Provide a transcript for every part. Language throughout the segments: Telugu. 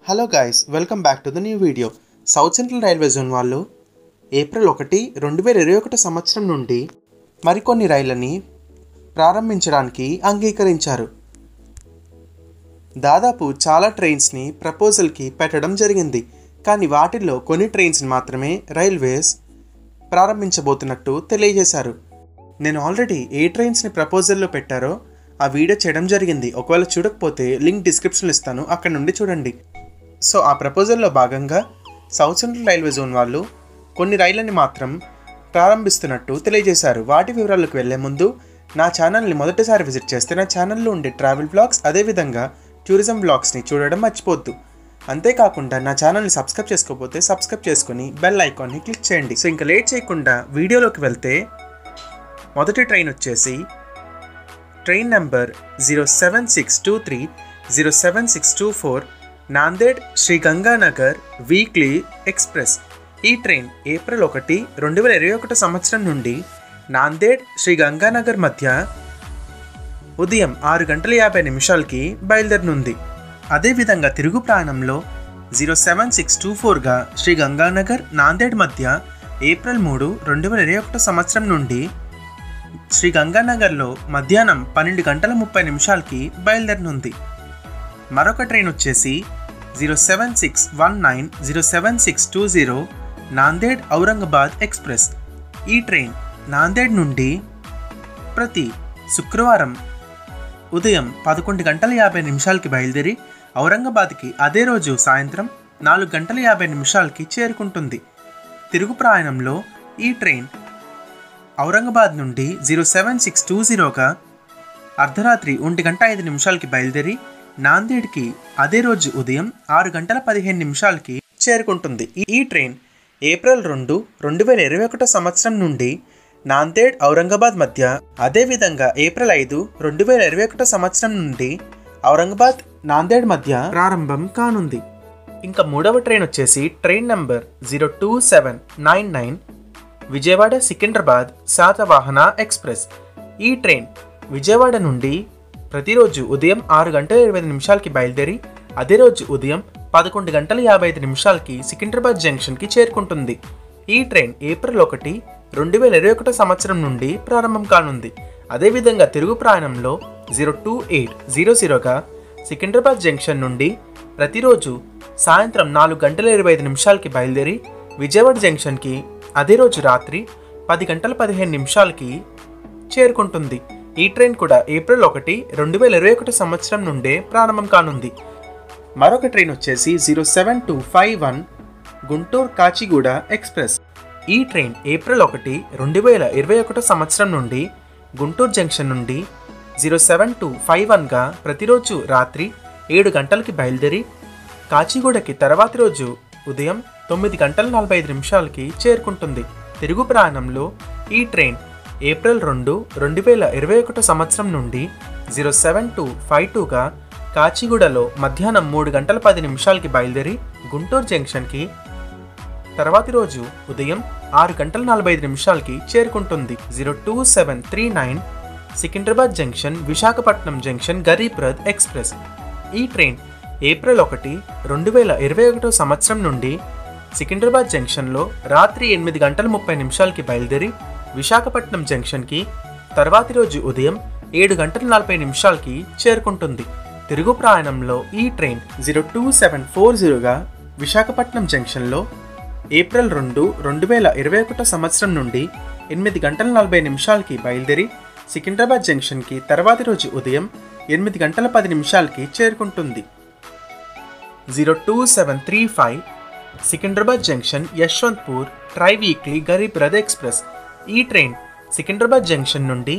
Hello guys, welcome back to the new video. South central railway zone వాళ్ళు ఏప్రిల్ 1, 2021 సంవత్సరం నుండి మరికొన్ని రైళ్ళని ప్రారంభించడానికి అంగీకరించారు. దాదాపు చాలా ట్రైన్స్ని ప్రపోజల్కి పెట్టడం జరిగింది. కానీ వాటిల్లో కొన్ని ట్రైన్స్ని మాత్రమే రైల్వేస్ ప్రారంభించబోతున్నట్టు తెలియజేశారు. నేను ఆల్రెడీ ఏ ట్రైన్స్ని ప్రపోజల్లో పెట్టారో ఆ వీడియో చేయడం జరిగింది. ఒకవేళ చూడకపోతే లింక్ డిస్క్రిప్షన్లో ఇస్తాను, అక్కడ నుండి చూడండి. సో ఆ ప్రపోజల్లో భాగంగా సౌత్ సెంట్రల్ రైల్వే జోన్ వాళ్ళు కొన్ని రైళ్ళని మాత్రం ప్రారంభిస్తున్నట్టు తెలియజేశారు. వాటి వివరాలకు వెళ్లే ముందు నా ఛానల్ని మొదటిసారి విజిట్ చేస్తే నా ఛానల్లో ఉండే ట్రావెల్ బ్లాగ్స్ అదేవిధంగా టూరిజం బ్లాగ్స్ని చూడడం మర్చిపోద్దు. అంతేకాకుండా నా ఛానల్ని సబ్స్క్రైబ్ చేసుకోకపోతే సబ్స్క్రైబ్ చేసుకుని బెల్ ఐకాన్ని క్లిక్ చేయండి. సో ఇంకా లేట్ చేయకుండా వీడియోలోకి వెళ్తే మొదటి ట్రైన్ వచ్చేసి train number 07623 07624 Nanded Sri Ganganagar weekly express. ఈ ట్రైన్ ఏప్రిల్ 1, 2021 సంవత్సరం నుండి నాందేడ్ శ్రీ గంగానగర్ మధ్య ఉదయం 6:50 బయలుదేరనుంది. అదేవిధంగా తిరుగు ప్రయాణంలో 07624గా శ్రీ గంగానగర్ నాందేడ్ మధ్య ఏప్రిల్ 3, 2021 సంవత్సరం నుండి శ్రీ గంగానగర్లో మధ్యాహ్నం 12:30 బయలుదేరనుంది. మరొక ట్రైన్ వచ్చేసి 07619 07620 నాందేడ్ ఔరంగాబాద్ ఎక్స్ప్రెస్. ఈ ట్రైన్ నాందేడ్ నుండి ప్రతి శుక్రవారం ఉదయం 11:50 బయలుదేరి ఔరంగాబాద్కి అదే రోజు సాయంత్రం 4:50 చేరుకుంటుంది. తిరుగు ప్రయాణంలో ఈ ట్రైన్ ఔరంగాబాద్ నుండి 07620గా అర్ధరాత్రి 1:05 బయలుదేరి నాందేడ్కి అదే రోజు ఉదయం 6:15 చేరుకుంటుంది. ఈ ట్రైన్ ఏప్రిల్ 2, 2021 సంవత్సరం నుండి నాందేడ్ ఔరంగాబాద్ మధ్య, అదేవిధంగా ఏప్రిల్ 5, 2021 సంవత్సరం నుండి ఔరంగాబాద్ నాందేడ్ మధ్య ప్రారంభం కానుంది. ఇంకా మూడవ ట్రైన్ వచ్చేసి train number 02799 Vijayawada Secunderabad Satavahana express. ఈ ట్రైన్ విజయవాడ నుండి ప్రతిరోజు ఉదయం 6:25 బయలుదేరి అదే రోజు ఉదయం 11:55 సికింద్రాబాద్ జంక్షన్కి చేరుకుంటుంది. ఈ ట్రైన్ ఏప్రిల్ 1, 2021 సంవత్సరం నుండి ప్రారంభం కానుంది. అదేవిధంగా తిరుగు ప్రయాణంలో 02800గా సికింద్రాబాద్ జంక్షన్ నుండి ప్రతిరోజు సాయంత్రం 4:25 బయలుదేరి విజయవాడ జంక్షన్కి అదే రోజు రాత్రి 10:15 చేరుకుంటుంది. ఈ ట్రైన్ కూడా ఏప్రిల్ 1, 2021 సంవత్సరం నుండే ప్రారంభం కానుంది. మరొక ట్రైన్ వచ్చేసి 07251 గుంటూరు కాచిగూడ ఎక్స్ప్రెస్. ఈ ట్రైన్ ఏప్రిల్ 1, 2021 సంవత్సరం నుండి గుంటూరు జంక్షన్ నుండి 07251గా ప్రతిరోజు రాత్రి 7 బయలుదేరి కాచిగూడకి తర్వాతి రోజు ఉదయం 9:45 చేరుకుంటుంది. తిరుగు ప్రయాణంలో ఈ ట్రైన్ ఏప్రిల్ 2, 2021 సంవత్సరం నుండి 07252గా కాచిగూడలో మధ్యాహ్నం 3:10 బయలుదేరి గుంటూరు జంక్షన్కి తర్వాతి రోజు ఉదయం 6:45 చేరుకుంటుంది. 02739 Secunderabad junction Visakhapatnam junction Garib Rath express. ఈ ట్రైన్ ఏప్రిల్ 1, 2021 సంవత్సరం నుండి సికింద్రాబాద్ జంక్షన్లో రాత్రి 8:30 బయలుదేరి విశాఖపట్నం జంక్షన్కి తర్వాతి రోజు ఉదయం 7:40 చేరుకుంటుంది. తిరుగు ప్రయాణంలో ఈ ట్రైన్ 02740గా విశాఖపట్నం జంక్షన్లో ఏప్రిల్ 2, 2021 సంవత్సరం నుండి 8:40 బయలుదేరి సికింద్రాబాద్ జంక్షన్కి తర్వాతి రోజు ఉదయం 8:10 చేరుకుంటుంది. 02735 Secunderabad junction Yesvantpur tri weekly Garib Rath express. ఈ ట్రైన్ సికింద్రాబాద్ జంక్షన్ నుండి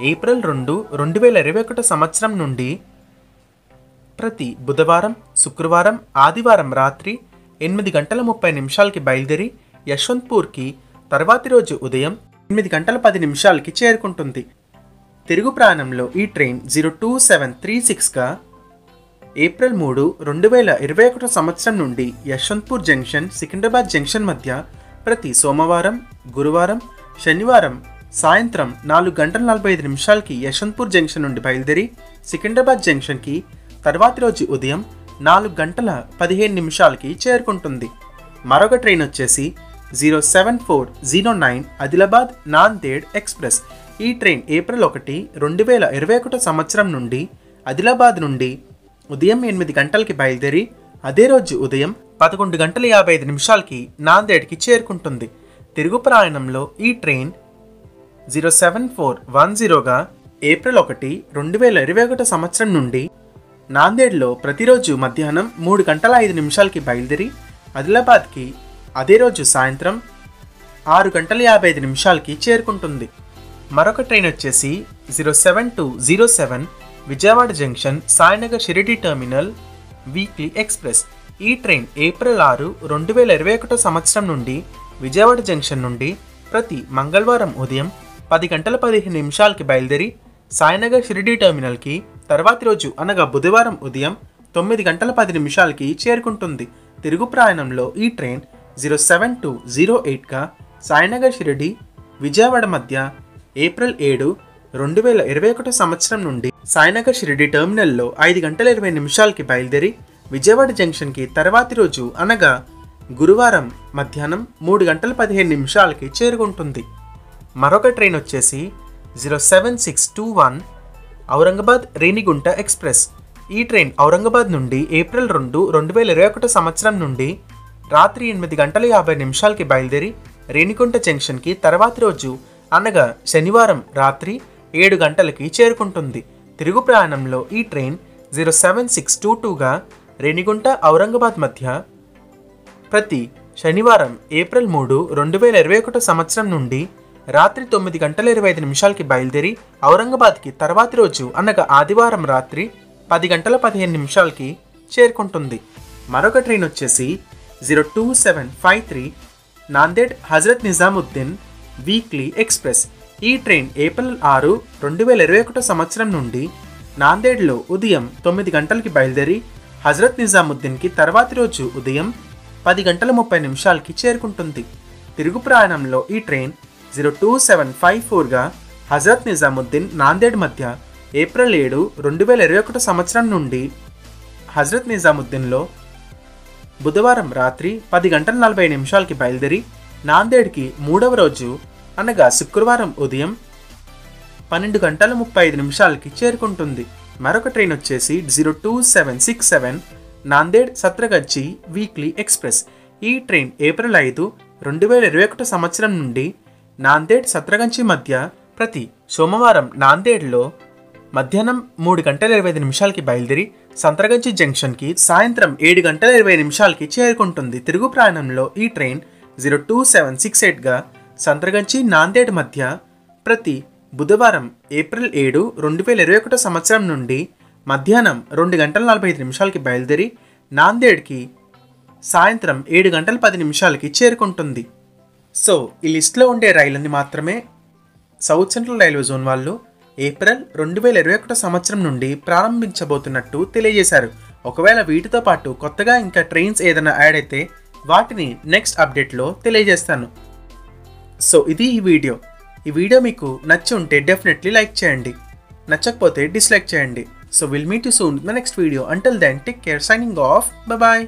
ఏప్రిల్ 2, 2021 సంవత్సరం నుండి ప్రతి బుధవారం, శుక్రవారం, ఆదివారం రాత్రి 8:30 బయలుదేరి యశ్వంత్పూర్కి తర్వాతి రోజు ఉదయం 8:10 చేరుకుంటుంది. తిరుగు ప్రయాణంలో ఈ ట్రైన్ 02736గా ఏప్రిల్ 3, 2021 సంవత్సరం నుండి యశ్వంత్పూర్ జంక్షన్ సికింద్రాబాద్ జంక్షన్ మధ్య ప్రతి సోమవారం, గురువారం, శనివారం సాయంత్రం 4:45 యశ్వంత్పూర్ జంక్షన్ నుండి బయలుదేరి సికింద్రాబాద్ జంక్షన్కి తర్వాతి రోజు ఉదయం 4 గంటల 15 నిమిషాలకి చేరుకుంటుంది. మరొక ట్రైన్ వచ్చేసి 07409 ఆదిలాబాద్ నాందేడ్ ఎక్స్ప్రెస్. ఈ ట్రైన్ ఏప్రిల్ 1, 2021 సంవత్సరం నుండి ఆదిలాబాద్ నుండి ఉదయం 8 గంటలకి బయలుదేరి అదే రోజు ఉదయం 11 గంటల 55 నిమిషాలకి నాందేడ్కి చేరుకుంటుంది. తిరుగు ప్రయాణంలో ఈ ట్రైన్ 07410గా ఏప్రిల్ 1, 2021 సంవత్సరం నుండి నాందేడ్లో ప్రతిరోజు మధ్యాహ్నం 3 గంటల 5 నిమిషాలకి బయలుదేరి ఆదిలాబాద్కి అదే రోజు సాయంత్రం 6 గంటల 55 నిమిషాలకి చేరుకుంటుంది. మరొక ట్రైన్ వచ్చేసి 07207 Vijayawada junction Sainagar Shirdi terminal weekly express. ఈ ట్రైన్ ఏప్రిల్ 6, 2021 సంవత్సరం నుండి విజయవాడ జంక్షన్ నుండి ప్రతి మంగళవారం ఉదయం 10 గంటల 15 నిమిషాలకి బయలుదేరి సాయినగర్ షిరిడి టెర్మినల్కి తర్వాతి రోజు అనగా బుధవారం ఉదయం 9 గంటల 10 నిమిషాలకి చేరుకుంటుంది. తిరుగు ప్రయాణంలో ఈ ట్రైన్ 07208గా సాయినగర్ షిరిడి విజయవాడ మధ్య ఏప్రిల్ 7, 2021 సంవత్సరం నుండి సాయినగర్ షిరిడి టెర్మినల్లో 5 గంటల 20 నిమిషాలకి బయలుదేరి విజయవాడ జంక్షన్కి తర్వాతి రోజు అనగా గురువారం మధ్యాహ్నం 3 గంటల 15 నిమిషాలకి చేరుకుంటుంది. మరొక ట్రైన్ వచ్చేసి 07621 ఔరంగాబాద్ రేణిగుంట ఎక్స్ప్రెస్. ఈ ట్రైన్ ఔరంగాబాద్ నుండి ఏప్రిల్ 2, 2021 సంవత్సరం నుండి రాత్రి 8 గంటల 50 నిమిషాలకి బయలుదేరి రేణిగుంట జంక్షన్కి తర్వాతి రోజు అనగా శనివారం రాత్రి 7 గంటలకి చేరుకుంటుంది. తిరుగు ప్రయాణంలో ఈ ట్రైన్ 07622గా రేణిగుంట ఔరంగాబాద్ మధ్య ప్రతి శనివారం ఏప్రిల్ 3, 2021 సంవత్సరం నుండి రాత్రి 9 గంటల 25 నిమిషాలకి బయలుదేరి ఔరంగాబాద్కి తర్వాతి రోజు అనగా ఆదివారం రాత్రి 10 గంటల 15 నిమిషాలకి చేరుకుంటుంది. మరొక ట్రైన్ వచ్చేసి 02753 నాందేడ్ హజరత్ నిజాముద్దీన్ వీక్లీ ఎక్స్ప్రెస్. ఈ ట్రైన్ ఏప్రిల్ 6, 2021 సంవత్సరం నుండి నాందేడ్లో ఉదయం 9 గంటలకి బయలుదేరి హజరత్ నిజాముద్దీన్కి తర్వాతి రోజు ఉదయం 10 గంటల 30 నిమిషాలకి చేరుకుంటుంది. తిరుగు ప్రయాణంలో ఈ ట్రైన్ 02754గా హజరత్ నిజాముద్దీన్ నాందేడ్ మధ్య ఏప్రిల్ 7, 2021 సంవత్సరం నుండి హజరత్ నిజాముద్దీన్లో బుధవారం రాత్రి 10 గంటల 40 నిమిషాలకి బయలుదేరి నాందేడ్కి 3వ రోజు అనగా శుక్రవారం ఉదయం 12 గంటల 35 నిమిషాలకి చేరుకుంటుంది. మరొక ట్రైన్ వచ్చేసి 02767 నాందేడ్ సత్రగచ్చి వీక్లీ ఎక్స్ప్రెస్. ఈ ట్రైన్ ఏప్రిల్ 5, 2021 సంవత్సరం నుండి నాందేడ్ సత్రగంచి మధ్య ప్రతి సోమవారం నాందేడ్లో మధ్యాహ్నం 3 గంటల 25 నిమిషాలకి బయలుదేరి సంత్రగంచి జంక్షన్కి సాయంత్రం 7 గంటల 20 నిమిషాలకి చేరుకుంటుంది. తిరుగు ప్రయాణంలో ఈ ట్రైన్ 02768గా సంత్రగంచి నాందేడ్ మధ్య ప్రతి బుధవారం ఏప్రిల్ 7, 2021 సంవత్సరం నుండి మధ్యాహ్నం 2 గంటల 45 నిమిషాలకి బయలుదేరి నాందేడ్కి సాయంత్రం 7 గంటల 10 నిమిషాలకి చేరుకుంటుంది. సో ఈ లిస్ట్లో ఉండే రైళ్ళని మాత్రమే సౌత్ సెంట్రల్ రైల్వే జోన్ వాళ్ళు ఏప్రిల్ 2021 సంవత్సరం నుండి ప్రారంభించబోతున్నట్టు తెలియజేశారు. ఒకవేళ వీటితో పాటు కొత్తగా ఇంకా ట్రైన్స్ ఏదైనా యాడ్ అయితే వాటిని నెక్స్ట్ అప్డేట్లో తెలియజేస్తాను. సో ఇది ఈ వీడియో మీకు నచ్చి ఉంటే డెఫినెట్లీ లైక్ చేయండి, నచ్చకపోతే డిస్లైక్ చేయండి. So will meet you soon in the next video. Until then take care, signing off, bye bye.